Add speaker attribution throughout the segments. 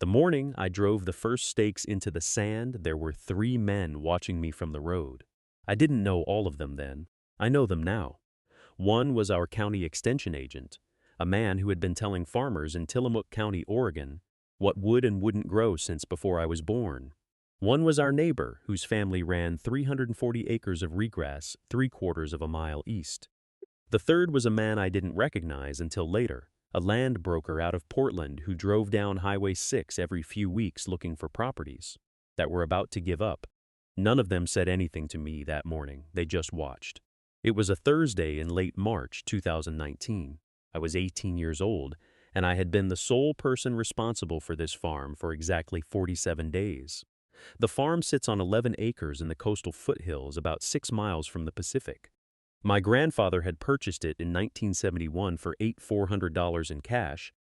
Speaker 1: The morning I drove the first stakes into the sand, there were 3 men watching me from the road. I didn't know all of them then. I know them now. One was our county extension agent, a man who had been telling farmers in Tillamook County, Oregon, what would and wouldn't grow since before I was born. One was our neighbor, whose family ran 340 acres of ryegrass 3/4 of a mile east. The third was a man I didn't recognize until later, a land broker out of Portland who drove down Highway 6 every few weeks looking for properties that were about to give up. None of them said anything to me that morning. They just watched. It was a Thursday in late March 2019. I was 18 years old, and I had been the sole person responsible for this farm for exactly 47 days. The farm sits on 11 acres in the coastal foothills about 6 miles from the Pacific. My grandfather had purchased it in 1971 for $8,400 in cash,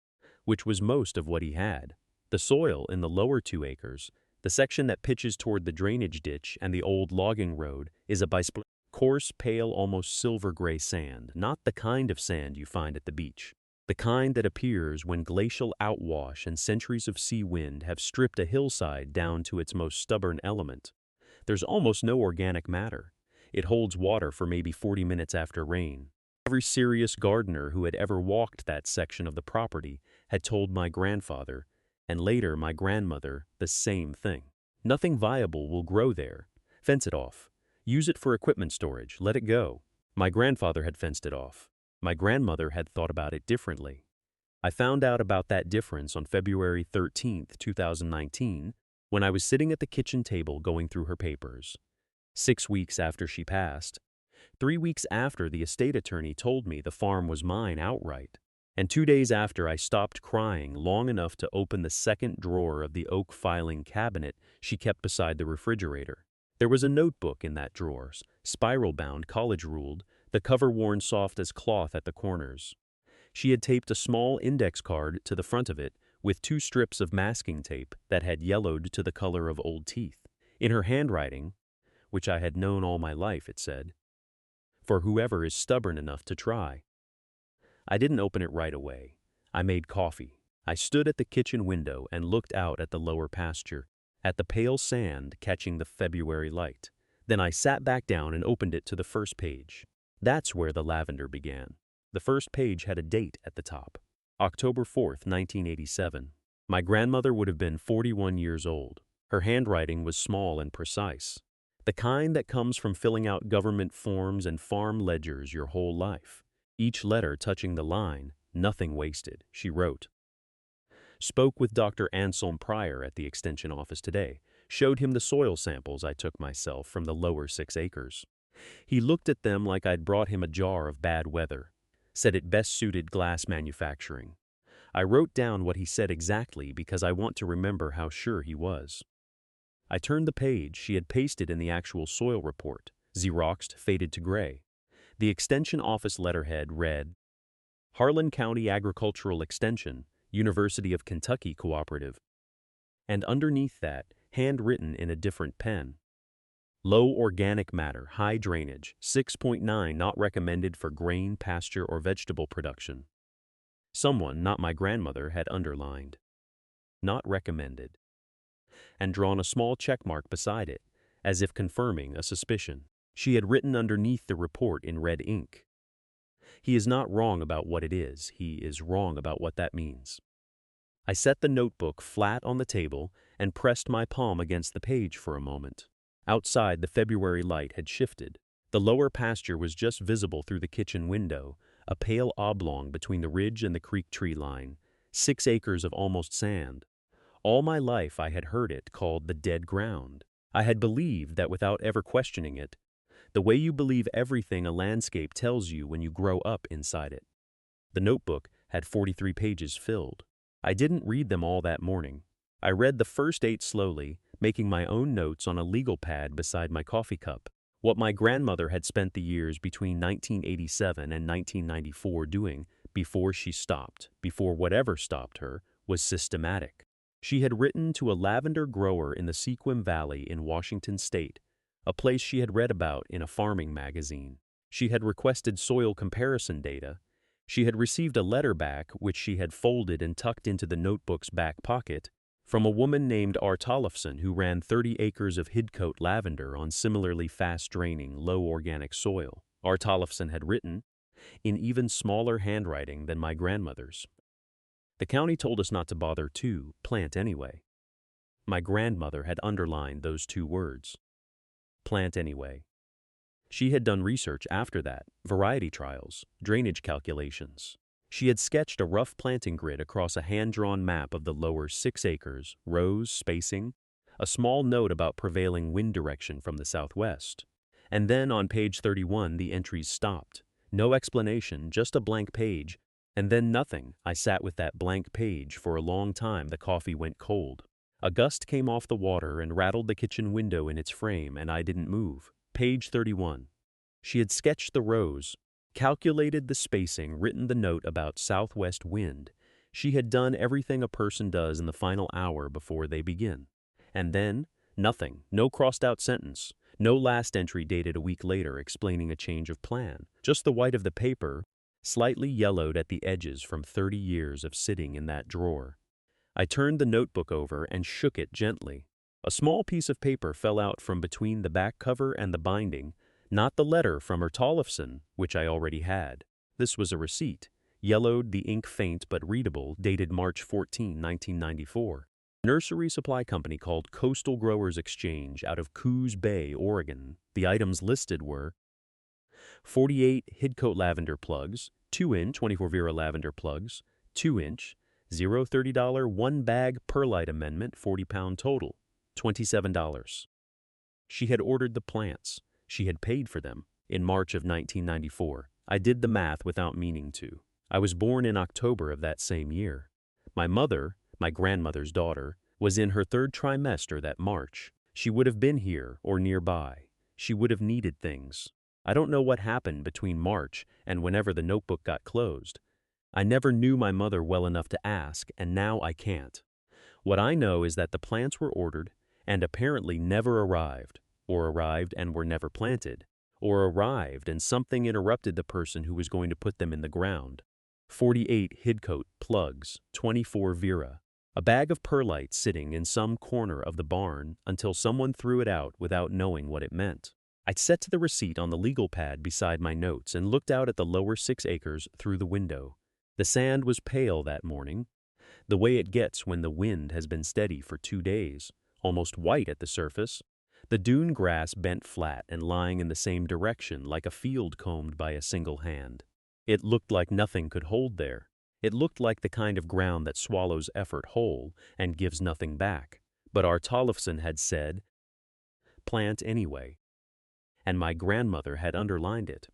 Speaker 1: which was most of what he had. The soil in the lower 2 acres, the section that pitches toward the drainage ditch and the old logging road, is a coarse, pale, almost silver-gray sand, not the kind of sand you find at the beach. The kind that appears when glacial outwash and centuries of sea wind have stripped a hillside down to its most stubborn element. There's almost no organic matter. It holds water for maybe 40 minutes after rain. Every serious gardener who had ever walked that section of the property had told my grandfather, and later my grandmother, the same thing. Nothing viable will grow there. Fence it off. Use it for equipment storage. Let it go. My grandfather had fenced it off. My grandmother had thought about it differently. I found out about that difference on February 13th, 2019, when I was sitting at the kitchen table going through her papers. 6 weeks after she passed. 3 weeks after the estate attorney told me the farm was mine outright. And 2 days after I stopped crying long enough to open the second drawer of the oak filing cabinet she kept beside the refrigerator. There was a notebook in that drawer, spiral-bound, college-ruled, the cover worn soft as cloth at the corners. She had taped a small index card to the front of it with 2 strips of masking tape that had yellowed to the color of old teeth. In her handwriting, which I had known all my life, it said, "For whoever is stubborn enough to try." I didn't open it right away. I made coffee. I stood at the kitchen window and looked out at the lower pasture, at the pale sand catching the February light. Then I sat back down and opened it to the first page. That's where the lavender began. The first page had a date at the top, October 4th, 1987. My grandmother would have been 41 years old. Her handwriting was small and precise, the kind that comes from filling out government forms and farm ledgers your whole life. Each letter touching the line, "Nothing wasted," she wrote. Spoke with Dr. Anselm Pryor at the extension office today. Showed him the soil samples I took myself from the lower 6 acres. He looked at them like I'd brought him a jar of bad weather. Said it best suited glass manufacturing. I wrote down what he said exactly because I want to remember how sure he was. I turned the page she had pasted in the actual soil report, Xeroxed, faded to gray. The extension office letterhead read, Harlan County Agricultural Extension, University of Kentucky Cooperative. And underneath that, handwritten in a different pen, low organic matter, high drainage, 6.9 not recommended for grain, pasture, or vegetable production. Someone, not my grandmother, had underlined, not recommended, and drawn a small check mark beside it, as if confirming a suspicion. She had written underneath the report in red ink, "He is not wrong about what it is, he is wrong about what that means." I set the notebook flat on the table and pressed my palm against the page for a moment. Outside, the February light had shifted. The lower pasture was just visible through the kitchen window, a pale oblong between the ridge and the creek tree line, 6 acres of almost sand. All my life I had heard it called the dead ground. I had believed that without ever questioning it, the way you believe everything a landscape tells you when you grow up inside it. The notebook had 43 pages filled. I didn't read them all that morning. I read the first 8 slowly, making my own notes on a legal pad beside my coffee cup. What my grandmother had spent the years between 1987 and 1994 doing before she stopped, before whatever stopped her, was systematic. She had written to a lavender grower in the Sequim Valley in Washington State, a place she had read about in a farming magazine. She had requested soil comparison data. She had received a letter back which she had folded and tucked into the notebook's back pocket, From a woman named R. Tollefson who ran 30 acres of Hidcote lavender on similarly fast-draining, low-organic soil. R. Tollefson had written, in even smaller handwriting than my grandmother's. The county told us not to bother to plant anyway. My grandmother had underlined those two words. Plant anyway. She had done research after that, variety trials, drainage calculations. She had sketched a rough planting grid across a hand-drawn map of the lower 6 acres, rows, spacing, a small note about prevailing wind direction from the southwest. And then on page 31 the entries stopped. No explanation, just a blank page. And then nothing. I sat with that blank page for a long time. The coffee went cold. A gust came off the water and rattled the kitchen window in its frame, and I didn't move. Page 31. She had sketched the rows, calculated the spacing, written the note about southwest wind. She had done everything a person does in the final hour before they begin. And then, nothing, no crossed-out sentence, no last entry dated a week later explaining a change of plan, just the white of the paper, slightly yellowed at the edges from 30 years of sitting in that drawer. I turned the notebook over and shook it gently. A small piece of paper fell out from between the back cover and the binding, not the letter from her Tollefson, which I already had. This was a receipt, yellowed, the ink faint but readable, dated March 14, 1994. Nursery supply company called Coastal Growers Exchange out of Coos Bay, Oregon. The items listed were 48 Hidcote lavender plugs, 2-inch 24 Vera lavender plugs, 2-inch, $0.30 1-bag perlite amendment, 40-pound total, $27. She had ordered the plants. She had paid for them in March of 1994. I did the math without meaning to. I was born in October of that same year. My mother, my grandmother's daughter, was in her 3rd trimester that March. She would have been here or nearby. She would have needed things. I don't know what happened between March and whenever the notebook got closed. I never knew my mother well enough to ask, and now I can't. What I know is that the plants were ordered and apparently never arrived, or arrived and were never planted, or arrived and something interrupted the person who was going to put them in the ground. 48 Hidcote plugs, 24 Vera. A bag of perlite sitting in some corner of the barn until someone threw it out without knowing what it meant. I set to the receipt on the legal pad beside my notes and looked out at the lower 6 acres through the window. The sand was pale that morning, the way it gets when the wind has been steady for 2 days, almost white at the surface. The dune grass bent flat and lying in the same direction like a field combed by a single hand. It looked like nothing could hold there. It looked like the kind of ground that swallows effort whole and gives nothing back. But our Tollefson had said, plant anyway. And my grandmother had underlined it.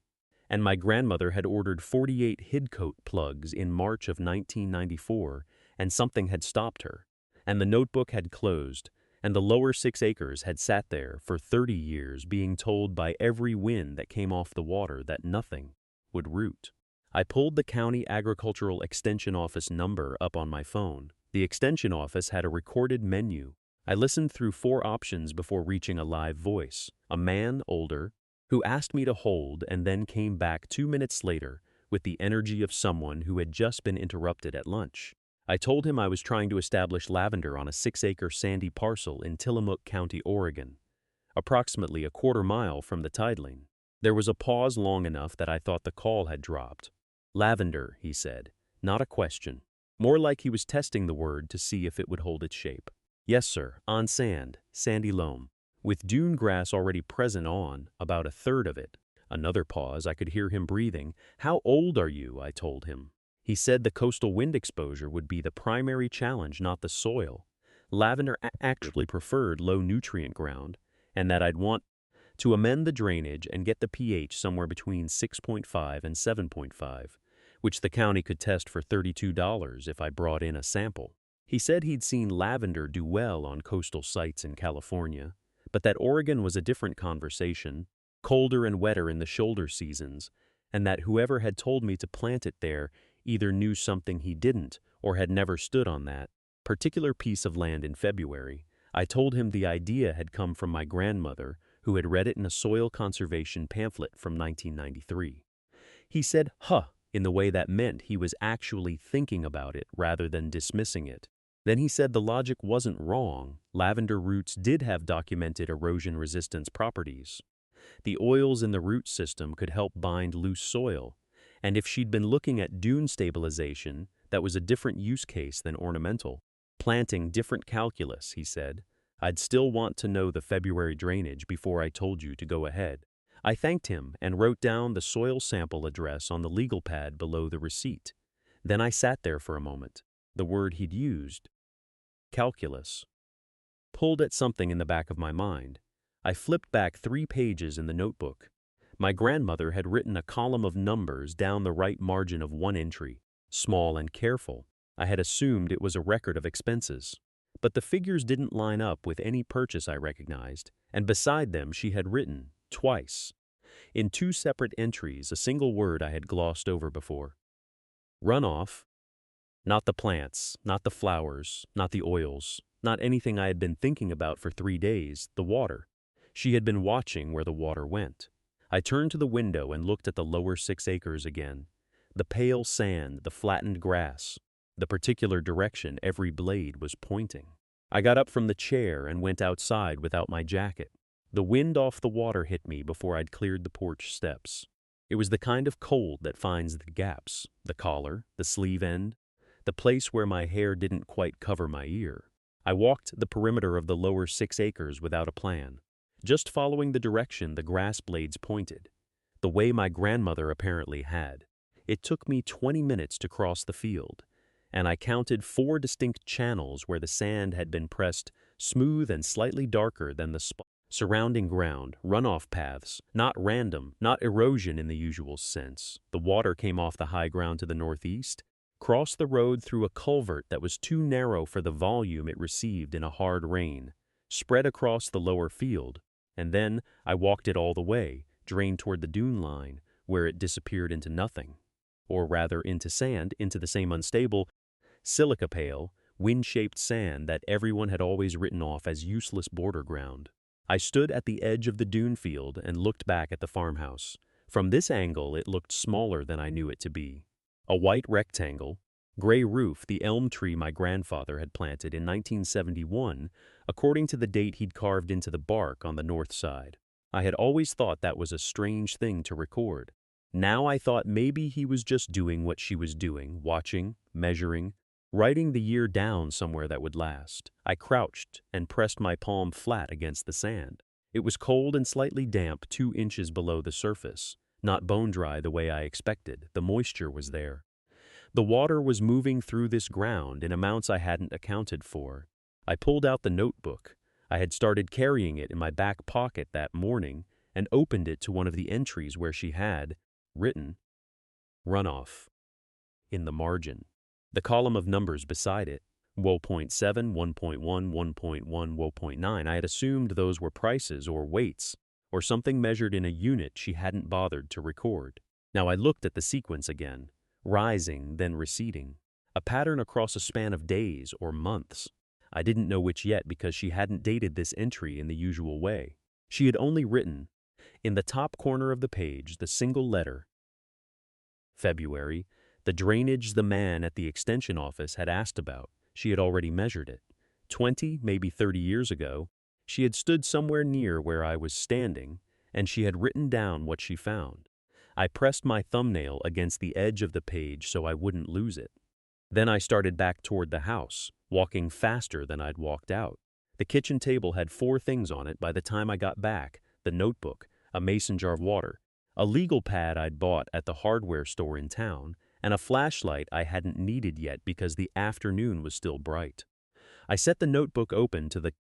Speaker 1: And my grandmother had ordered 48 Hidcote plugs in March of 1994, and something had stopped her. And the notebook had closed, and the lower 6 acres had sat there for 30 years being told by every wind that came off the water that nothing would root. I pulled the county agricultural extension office number up on my phone. The extension office had a recorded menu. I listened through 4 options before reaching a live voice, a man older, who asked me to hold and then came back 2 minutes later with the energy of someone who had just been interrupted at lunch. I told him I was trying to establish lavender on a 6-acre sandy parcel in Tillamook County, Oregon, approximately a quarter mile from the tideline. There was a pause long enough that I thought the call had dropped. Lavender, he said, not a question. More like he was testing the word to see if it would hold its shape. Yes, sir, on sand, sandy loam, with dune grass already present on about 1/3 of it. Another pause, I could hear him breathing. How old are you? I told him. He said the coastal wind exposure would be the primary challenge, not the soil. Lavender actually preferred low-nutrient ground, and that I'd want to amend the drainage and get the pH somewhere between 6.5 and 7.5, which the county could test for $32 if I brought in a sample. He said he'd seen lavender do well on coastal sites in California, but that Oregon was a different conversation, colder and wetter in the shoulder seasons, and that whoever had told me to plant it there either knew something he didn't or had never stood on that particular piece of land in February. I told him the idea had come from my grandmother, who had read it in a soil conservation pamphlet from 1993. He said, huh, in the way that meant he was actually thinking about it rather than dismissing it. Then he said the logic wasn't wrong. Lavender roots did have documented erosion resistance properties. The oils in the root system could help bind loose soil, and if she'd been looking at dune stabilization, that was a different use case than ornamental. Planting different calculus, he said. I'd still want to know the February drainage before I told you to go ahead. I thanked him and wrote down the soil sample address on the legal pad below the receipt. Then I sat there for a moment. The word he'd used, calculus, pulled at something in the back of my mind. I flipped back 3 pages in the notebook. My grandmother had written a column of numbers down the right margin of one entry, small and careful. I had assumed it was a record of expenses. But the figures didn't line up with any purchase I recognized, and beside them she had written, twice, in 2 separate entries, a single word I had glossed over before. Runoff. Not the plants, not the flowers, not the oils, not anything I had been thinking about for 3 days, the water. She had been watching where the water went. I turned to the window and looked at the lower 6 acres again. The pale sand, the flattened grass, the particular direction every blade was pointing. I got up from the chair and went outside without my jacket. The wind off the water hit me before I'd cleared the porch steps. It was the kind of cold that finds the gaps, the collar, the sleeve end, the place where my hair didn't quite cover my ear. I walked the perimeter of the lower 6 acres without a plan, just following the direction the grass blades pointed, the way my grandmother apparently had. It took me 20 minutes to cross the field, and I counted 4 distinct channels where the sand had been pressed smooth and slightly darker than the surrounding ground, runoff paths, not random, not erosion in the usual sense. The water came off the high ground to the northeast, crossed the road through a culvert that was too narrow for the volume it received in a hard rain, spread across the lower field, and then I walked it all the way, drained toward the dune line, where it disappeared into nothing, or rather into sand, into the same unstable, silica-pale, wind-shaped sand that everyone had always written off as useless border ground. I stood at the edge of the dune field and looked back at the farmhouse. From this angle, it looked smaller than I knew it to be. A white rectangle, gray roof, the elm tree my grandfather had planted in 1971, according to the date he'd carved into the bark on the north side. I had always thought that was a strange thing to record. Now I thought maybe he was just doing what she was doing, watching, measuring, writing the year down somewhere that would last. I crouched and pressed my palm flat against the sand. It was cold and slightly damp 2 inches below the surface, not bone dry the way I expected. The moisture was there. The water was moving through this ground in amounts I hadn't accounted for. I pulled out the notebook. I had started carrying it in my back pocket that morning and opened it to one of the entries where she had written runoff in the margin. The column of numbers beside it, Woe.7, 1.1, 1.1, Woe.9, I had assumed those were prices or weights, or something measured in a unit she hadn't bothered to record. Now I looked at the sequence again, rising, then receding, a pattern across a span of days or months. I didn't know which yet because she hadn't dated this entry in the usual way. She had only written, in the top corner of the page, the single letter, February. The drainage the man at the extension office had asked about, she had already measured it. 20, maybe 30 years ago, she had stood somewhere near where I was standing, and she had written down what she found. I pressed my thumbnail against the edge of the page so I wouldn't lose it. Then I started back toward the house, walking faster than I'd walked out. The kitchen table had 4 things on it by the time I got back: the notebook, a mason jar of water, a legal pad I'd bought at the hardware store in town, and a flashlight I hadn't needed yet because the afternoon was still bright. I set the notebook open to the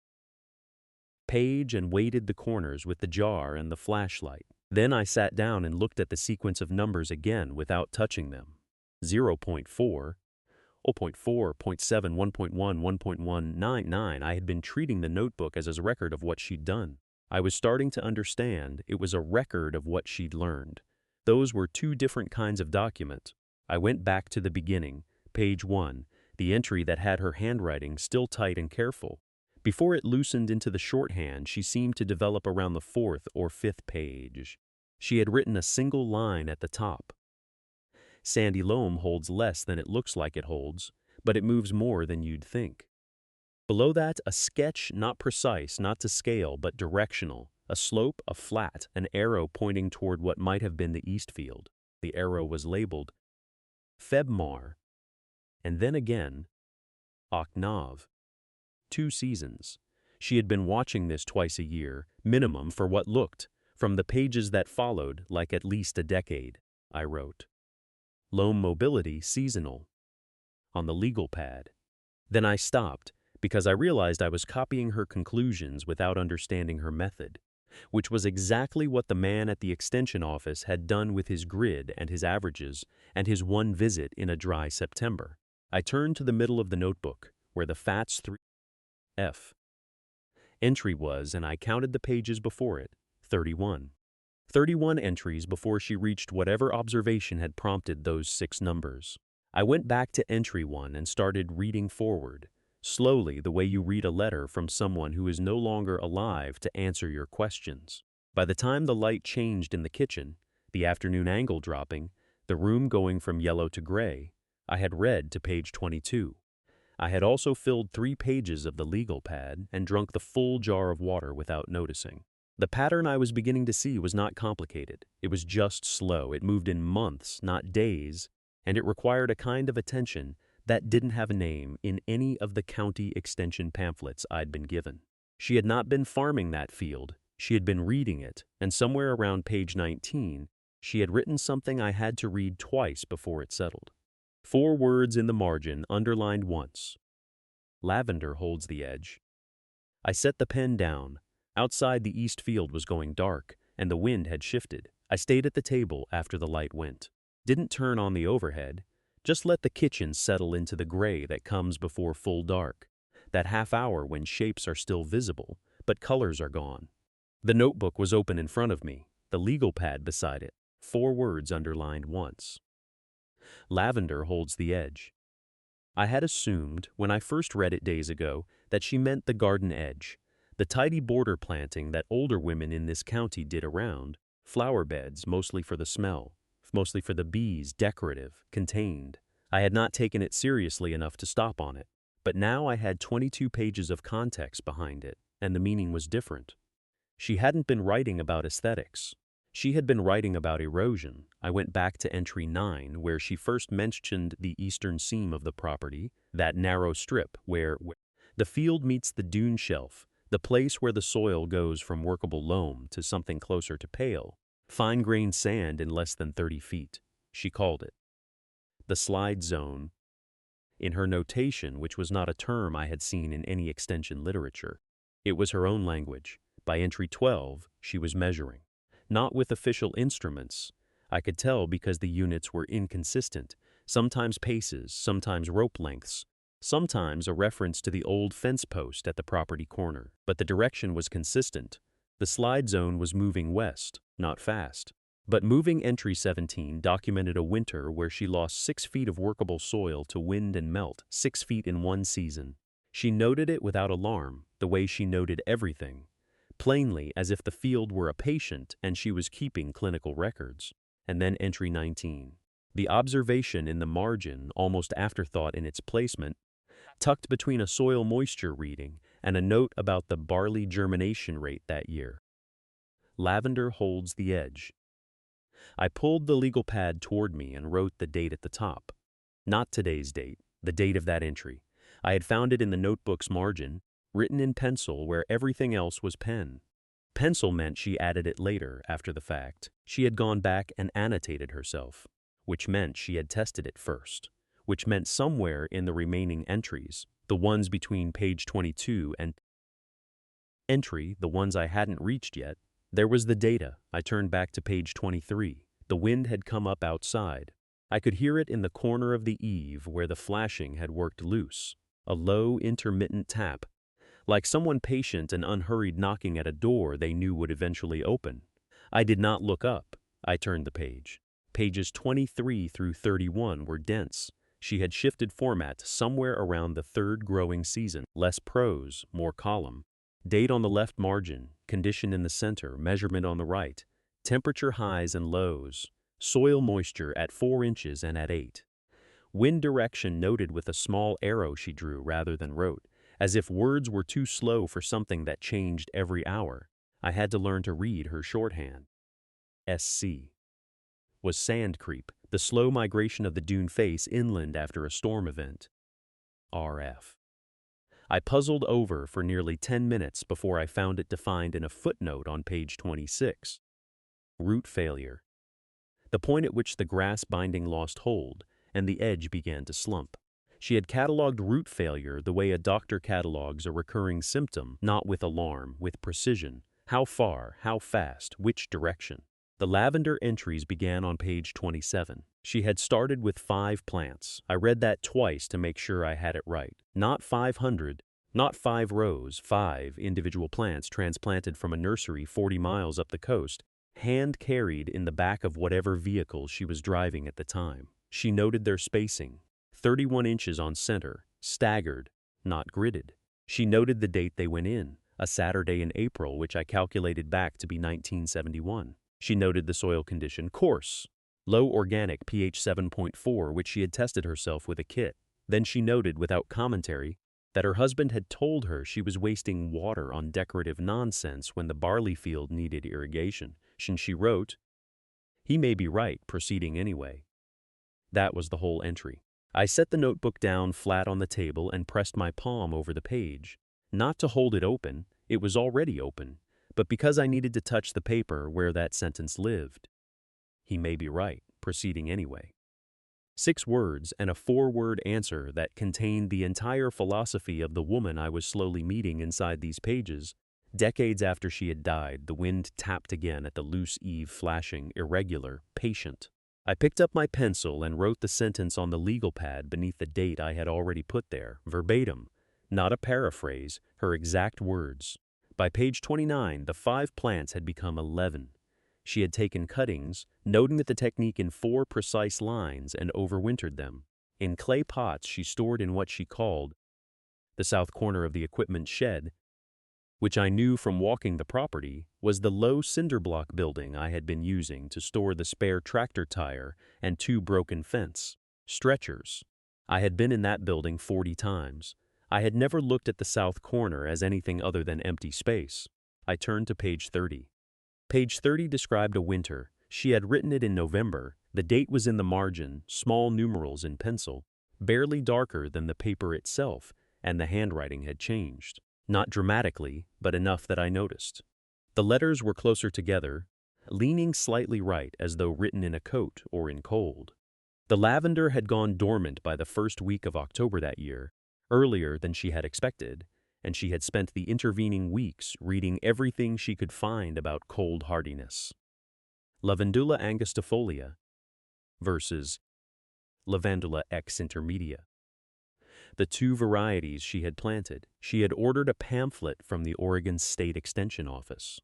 Speaker 1: page and weighted the corners with the jar and the flashlight. Then I sat down and looked at the sequence of numbers again without touching them. 0.4, 0.4, 0.7, 1.1, 1.199. I had been treating the notebook as a record of what she'd done. I was starting to understand it was a record of what she'd learned. Those were 2 different kinds of document. I went back to the beginning, page 1, the entry that had her handwriting still tight and careful. Before it loosened into the shorthand she seemed to develop around the 4th or 5th page. She had written a single line at the top. Sandy loam holds less than it looks like it holds, but it moves more than you'd think. Below that, a sketch not precise, not to scale, but directional. A slope, a flat, an arrow pointing toward what might have been the east field. The arrow was labeled Febmar, and then again, Octave. 2 seasons. She had been watching this twice a year, minimum for what looked, from the pages that followed, like at least a decade. I wrote. Loam mobility seasonal. On the legal pad. Then I stopped, because I realized I was copying her conclusions without understanding her method, which was exactly what the man at the extension office had done with his grid and his averages and his one visit in a dry September. I turned to the middle of the notebook, where the FATS 3F entry was, and I counted the pages before it, 31. 31 entries before she reached whatever observation had prompted those 6 numbers. I went back to entry 1 and started reading forward, slowly, the way you read a letter from someone who is no longer alive to answer your questions. By the time the light changed in the kitchen, the afternoon angle dropping, the room going from yellow to gray, I had read to page 22. I had also filled 3 pages of the legal pad and drunk the full jar of water without noticing. The pattern I was beginning to see was not complicated. It was just slow. It moved in months, not days, and it required a kind of attention that didn't have a name in any of the county extension pamphlets I'd been given. She had not been farming that field. She had been reading it, and somewhere around page 19, she had written something I had to read twice before it settled. 4 words in the margin, underlined once. Lavender holds the edge. I set the pen down. Outside, the east field was going dark, and the wind had shifted. I stayed at the table after the light went. Didn't turn on the overhead. Just let the kitchen settle into the gray that comes before full dark. That half hour when shapes are still visible, but colors are gone. The notebook was open in front of me, the legal pad beside it, 4 words underlined once. Lavender holds the edge. I had assumed, when I first read it days ago, that she meant the garden edge, the tidy border planting that older women in this county did around, flower beds mostly for the smell, mostly for the bees, decorative, contained. I had not taken it seriously enough to stop on it, but now I had 22 pages of context behind it, and the meaning was different. She hadn't been writing about aesthetics. She had been writing about erosion. I went back to entry 9, where she first mentioned the eastern seam of the property, that narrow strip where the field meets the dune shelf, the place where the soil goes from workable loam to something closer to pale, fine-grained sand in less than 30 feet, she called it. The slide zone. In her notation, which was not a term I had seen in any extension literature, it was her own language. By entry 12, she was measuring. Not with official instruments. I could tell because the units were inconsistent, sometimes paces, sometimes rope lengths, sometimes a reference to the old fence post at the property corner. But the direction was consistent. The slide zone was moving west, not fast. But moving entry 17 documented a winter where she lost 6 feet of workable soil to wind and melt, 6 feet in one season. She noted it without alarm, the way she noted everything, plainly as if the field were a patient and she was keeping clinical records. And then entry 19. The observation in the margin, almost afterthought in its placement, tucked between a soil moisture reading and a note about the barley germination rate that year. Lavender holds the edge. I pulled the legal pad toward me and wrote the date at the top. Not today's date, the date of that entry. I had found it in the notebook's margin, written in pencil where everything else was pen. Pencil meant she added it later, after the fact. She had gone back and annotated herself, which meant she had tested it first, which meant somewhere in the remaining entries, the ones between page 22 and entry, the ones I hadn't reached yet, there was the data. I turned back to page 23. The wind had come up outside. I could hear it in the corner of the eave where the flashing had worked loose, a low, intermittent tap, like someone patient and unhurried knocking at a door they knew would eventually open. I did not look up. I turned the page. Pages 23 through 31 were dense. She had shifted format somewhere around the 3rd growing season. Less prose, more column. Date on the left margin, condition in the center, measurement on the right, temperature highs and lows, soil moisture at 4 inches and at 8. Wind direction noted with a small arrow she drew rather than wrote, As if words were too slow for something that changed every hour, I had to learn to read her shorthand. SC was sand creep, the slow migration of the dune face inland after a storm event. RF. I puzzled over for nearly 10 minutes before I found it defined in a footnote on page 26. Root failure. The point at which the grass binding lost hold and the edge began to slump. She had cataloged root failure the way a doctor catalogs a recurring symptom, not with alarm, with precision. How far, how fast, which direction. The lavender entries began on page 27. She had started with 5 plants. I read that twice to make sure I had it right. Not 500, not 5 rows, 5 individual plants transplanted from a nursery 40 miles up the coast, hand-carried in the back of whatever vehicle she was driving at the time. She noted their spacing, 31 inches on center, staggered, not gridded. She noted the date they went in, a Saturday in April, which I calculated back to be 1971. She noted the soil condition, coarse, low organic pH 7.4, which she had tested herself with a kit. Then she noted, without commentary, that her husband had told her she was wasting water on decorative nonsense when the barley field needed irrigation. And she wrote, "He may be right, proceeding anyway." That was the whole entry. I set the notebook down flat on the table and pressed my palm over the page. Not to hold it open, it was already open, but because I needed to touch the paper where that sentence lived. He may be right, proceeding anyway. 6 words and a 4-word answer that contained the entire philosophy of the woman I was slowly meeting inside these pages. Decades after she had died, the wind tapped again at the loose eave, flashing, irregular, patient. I picked up my pencil and wrote the sentence on the legal pad beneath the date I had already put there, verbatim, not a paraphrase, her exact words. By page 29, the 5 plants had become 11. She had taken cuttings, noting the technique in 4 precise lines, and overwintered them. In clay pots she stored in what she called the south corner of the equipment shed, which I knew from walking the property was the low cinder block building I had been using to store the spare tractor tire and 2 broken fence stretchers. I had been in that building 40 times. I had never looked at the south corner as anything other than empty space. I turned to page 30. Page 30 described a winter. She had written it in November. The date was in the margin, small numerals in pencil, barely darker than the paper itself, and the handwriting had changed. Not dramatically, but enough that I noticed. The letters were closer together, leaning slightly right as though written in a coat or in cold. The lavender had gone dormant by the first week of October that year, earlier than she had expected, and she had spent the intervening weeks reading everything she could find about cold hardiness. Lavandula angustifolia versus Lavandula ex intermedia. The 2 varieties she had planted. She had ordered a pamphlet from the Oregon State Extension Office.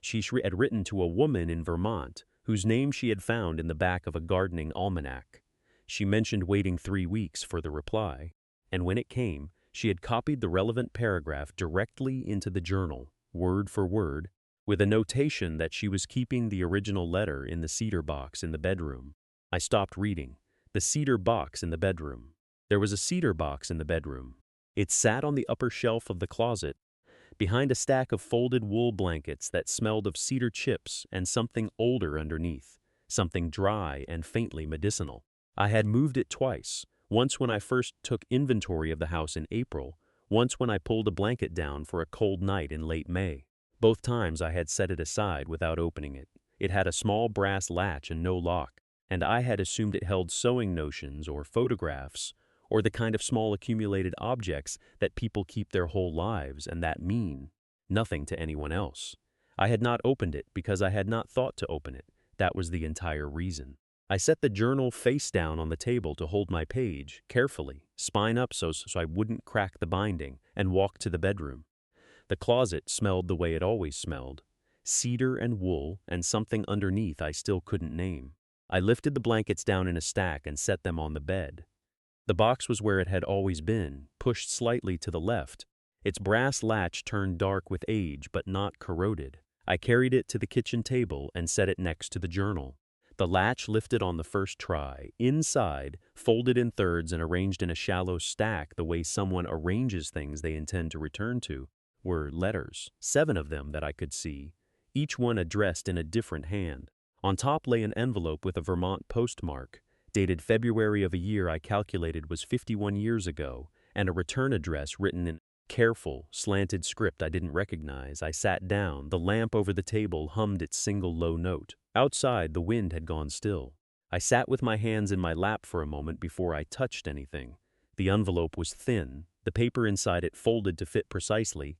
Speaker 1: She had written to a woman in Vermont whose name she had found in the back of a gardening almanac. She mentioned waiting 3 weeks for the reply, and when it came, she had copied the relevant paragraph directly into the journal, word for word, with a notation that she was keeping the original letter in the cedar box in the bedroom. I stopped reading. The cedar box in the bedroom. There was a cedar box in the bedroom. It sat on the upper shelf of the closet, behind a stack of folded wool blankets that smelled of cedar chips and something older underneath, something dry and faintly medicinal. I had moved it twice, once when I first took inventory of the house in April, once when I pulled a blanket down for a cold night in late May. Both times I had set it aside without opening it. It had a small brass latch and no lock, and I had assumed it held sewing notions or photographs, or the kind of small accumulated objects that people keep their whole lives and that mean nothing to anyone else. I had not opened it because I had not thought to open it. That was the entire reason. I set the journal face down on the table to hold my page, carefully, spine up so I wouldn't crack the binding, and walked to the bedroom. The closet smelled the way it always smelled, cedar and wool and something underneath I still couldn't name. I lifted the blankets down in a stack and set them on the bed. The box was where it had always been, pushed slightly to the left. Its brass latch turned dark with age but not corroded. I carried it to the kitchen table and set it next to the journal. The latch lifted on the first try. Inside, folded in thirds and arranged in a shallow stack the way someone arranges things they intend to return to, were letters, 7 of them that I could see, each one addressed in a different hand. On top lay an envelope with a Vermont postmark, dated February of a year I calculated was 51 years ago, and a return address written in careful, slanted script I didn't recognize. I sat down. The lamp over the table hummed its single low note. Outside, the wind had gone still. I sat with my hands in my lap for a moment before I touched anything. The envelope was thin, the paper inside it folded to fit precisely,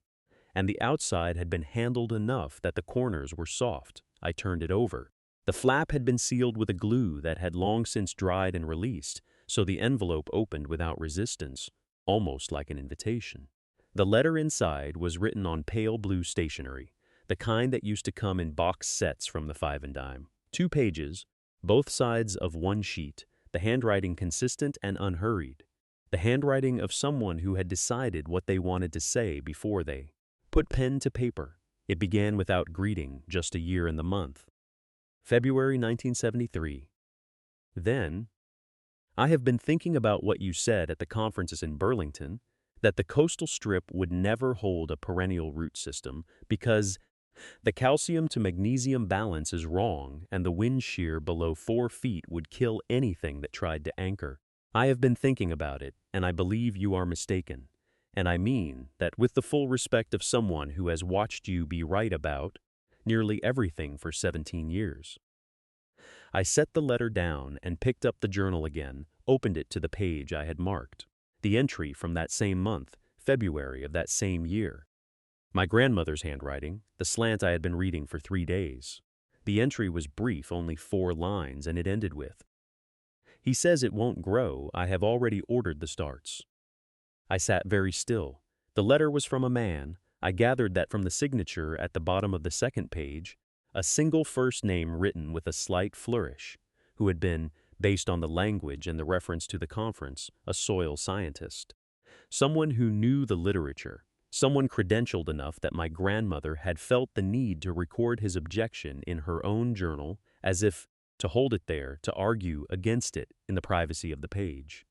Speaker 1: and the outside had been handled enough that the corners were soft. I turned it over. The flap had been sealed with a glue that had long since dried and released, so the envelope opened without resistance, almost like an invitation. The letter inside was written on pale blue stationery, the kind that used to come in box sets from the Five and Dime. 2 pages, both sides of one sheet, the handwriting consistent and unhurried. The handwriting of someone who had decided what they wanted to say before they put pen to paper. It began without greeting, just a year and the month. February 1973. Then, I have been thinking about what you said at the conferences in Burlington, that the coastal strip would never hold a perennial root system because the calcium to magnesium balance is wrong and the wind shear below 4 feet would kill anything that tried to anchor. I have been thinking about it, and I believe you are mistaken. And I mean that with the full respect of someone who has watched you be right about nearly everything for 17 years. I set the letter down and picked up the journal again, opened it to the page I had marked. The entry from that same month, February of that same year. My grandmother's handwriting, the slant I had been reading for 3 days. The entry was brief, only 4 lines, and it ended with, "He says it won't grow. I have already ordered the starts." I sat very still. The letter was from a man. I gathered that from the signature at the bottom of the second page, a single first name written with a slight flourish, who had been, based on the language and the reference to the conference, a soil scientist. Someone who knew the literature, someone credentialed enough that my grandmother had felt the need to record his objection in her own journal, as if to hold it there, to argue against it in the privacy of the page.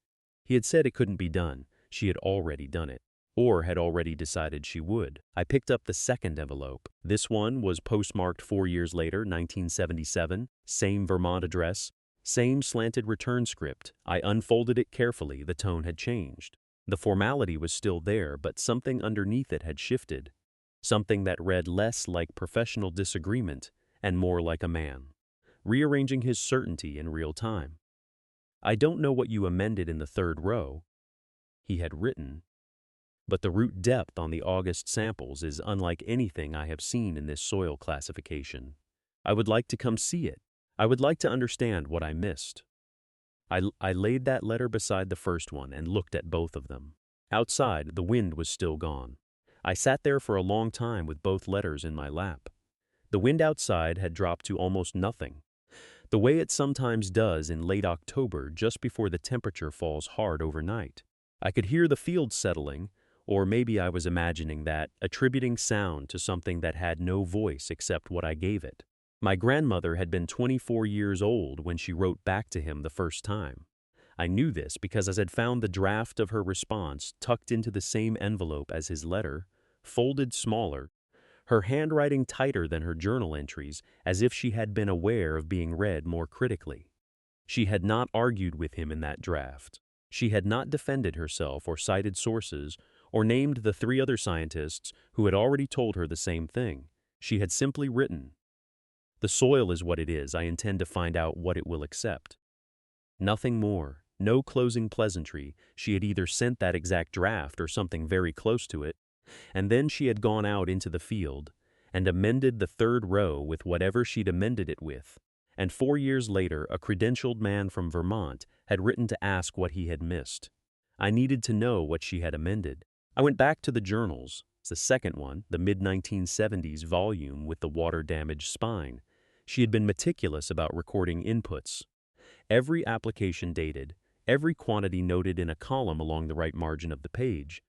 Speaker 1: He had said it couldn't be done. She had already done it, or had already decided she would. I picked up the second envelope. This one was postmarked 4 years later, 1977, same Vermont address, same slanted return script. I unfolded it carefully. The tone had changed. The formality was still there, but something underneath it had shifted, something that read less like professional disagreement and more like a man, rearranging his certainty in real time. "I don't know what you amended in the 3rd row," he had written, "but the root depth on the August samples is unlike anything I have seen in this soil classification. I would like to come see it. I would like to understand what I missed." I laid that letter beside the first one and looked at both of them. Outside, the wind was still gone. I sat there for a long time with both letters in my lap. The wind outside had dropped to almost nothing, the way it sometimes does in late October just before the temperature falls hard overnight. I could hear the fields settling, or maybe I was imagining that, attributing sound to something that had no voice except what I gave it. My grandmother had been 24 years old when she wrote back to him the first time. I knew this because I had found the draft of her response tucked into the same envelope as his letter, folded smaller, her handwriting tighter than her journal entries, as if she had been aware of being read more critically. She had not argued with him in that draft. She had not defended herself or cited sources or named the 3 other scientists who had already told her the same thing. She had simply written, "The soil is what it is. I intend to find out what it will accept." Nothing more, no closing pleasantry. She had either sent that exact draft or something very close to it, and then she had gone out into the field and amended the 3rd row with whatever she'd amended it with. And 4 years later, a credentialed man from Vermont had written to ask what he had missed. I needed to know what she had amended. I went back to the journals. It's the second one, the mid-1970s volume with the water-damaged spine. She had been meticulous about recording inputs. Every application dated, every quantity noted in a column along the right margin of the page,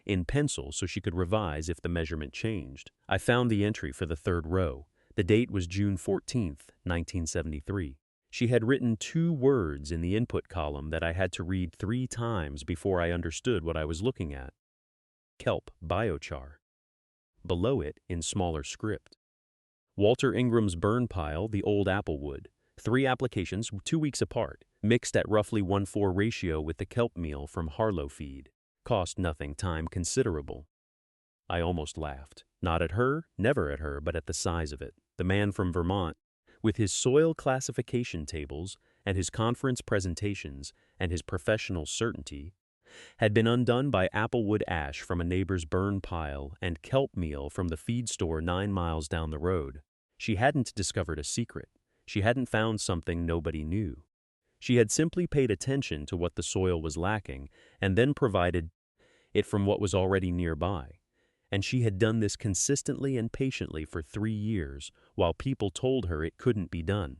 Speaker 1: in pencil so she could revise if the measurement changed. I found the entry for the 3rd row. The date was June 14th, 1973. She had written 2 words in the input column that I had to read 3 times before I understood what I was looking at. Kelp biochar. Below it, in smaller script, Walter Ingram's burn pile, the old applewood. 3 applications, 2 weeks apart, mixed at roughly 1:4 ratio with the kelp meal from Harlow feed. Cost nothing, time considerable. I almost laughed. Not at her, never at her, but at the size of it. The man from Vermont, with his soil classification tables and his conference presentations and his professional certainty, had been undone by applewood ash from a neighbor's burn pile and kelp meal from the feed store 9 miles down the road. She hadn't discovered a secret. She hadn't found something nobody knew. She had simply paid attention to what the soil was lacking and then provided it from what was already nearby. And she had done this consistently and patiently for 3 years, while people told her it couldn't be done.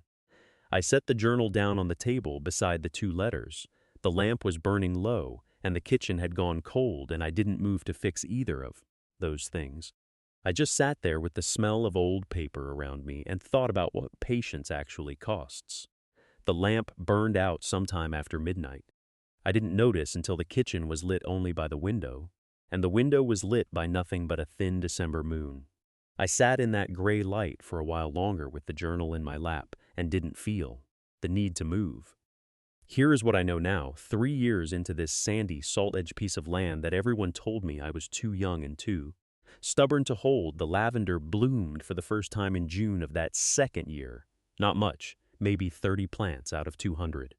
Speaker 1: I set the journal down on the table beside the 2 letters. The lamp was burning low, and the kitchen had gone cold, and I didn't move to fix either of those things. I just sat there with the smell of old paper around me and thought about what patience actually costs. The lamp burned out sometime after midnight. I didn't notice until the kitchen was lit only by the window, and the window was lit by nothing but a thin December moon. I sat in that gray light for a while longer with the journal in my lap and didn't feel the need to move. Here is what I know now, 3 years into this sandy, salt-edged piece of land that everyone told me I was too young and too stubborn to hold. The lavender bloomed for the first time in June of that second year. Not much, maybe 30 plants out of 200.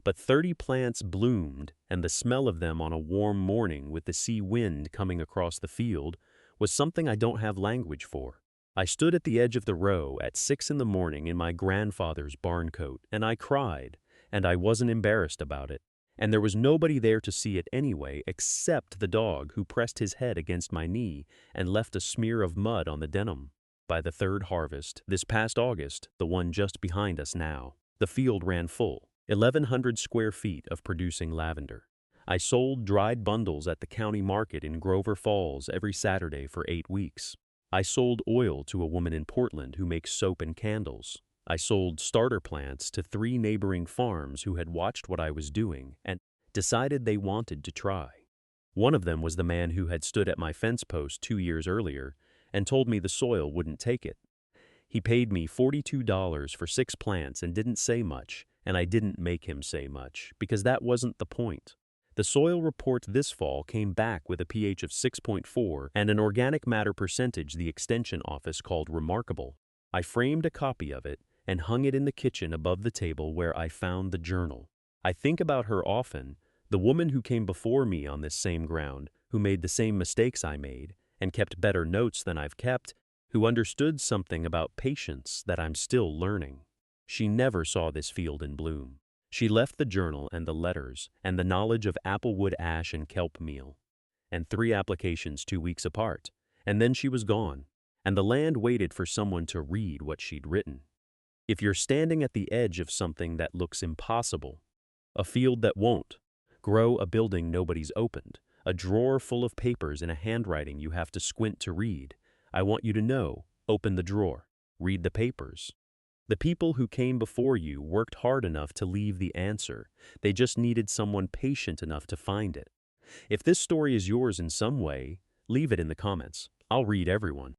Speaker 1: But 30 plants bloomed, and the smell of them on a warm morning with the sea wind coming across the field was something I don't have language for. I stood at the edge of the row at 6 in the morning in my grandfather's barn coat, and I cried. And I wasn't embarrassed about it, and there was nobody there to see it anyway except the dog who pressed his head against my knee and left a smear of mud on the denim. By the 3rd harvest, this past August, the one just behind us now, the field ran full, 1,100 square feet of producing lavender. I sold dried bundles at the county market in Grover Falls every Saturday for 8 weeks. I sold oil to a woman in Portland who makes soap and candles. I sold starter plants to 3 neighboring farms who had watched what I was doing and decided they wanted to try. One of them was the man who had stood at my fence post 2 years earlier and told me the soil wouldn't take it. He paid me $42 for 6 plants and didn't say much, and I didn't make him say much, because that wasn't the point. The soil report this fall came back with a pH of 6.4 and an organic matter percentage the Extension Office called remarkable. I framed a copy of it and hung it in the kitchen above the table where I found the journal. I think about her often, the woman who came before me on this same ground, who made the same mistakes I made, and kept better notes than I've kept, who understood something about patience that I'm still learning. She never saw this field in bloom. She left the journal and the letters and the knowledge of applewood ash and kelp meal, and 3 applications 2 weeks apart, and then she was gone, and the land waited for someone to read what she'd written. If you're standing at the edge of something that looks impossible, a field that won't grow, a building nobody's opened, a drawer full of papers in a handwriting you have to squint to read, I want you to know, open the drawer, read the papers. The people who came before you worked hard enough to leave the answer. They just needed someone patient enough to find it. If this story is yours in some way, leave it in the comments. I'll read everyone.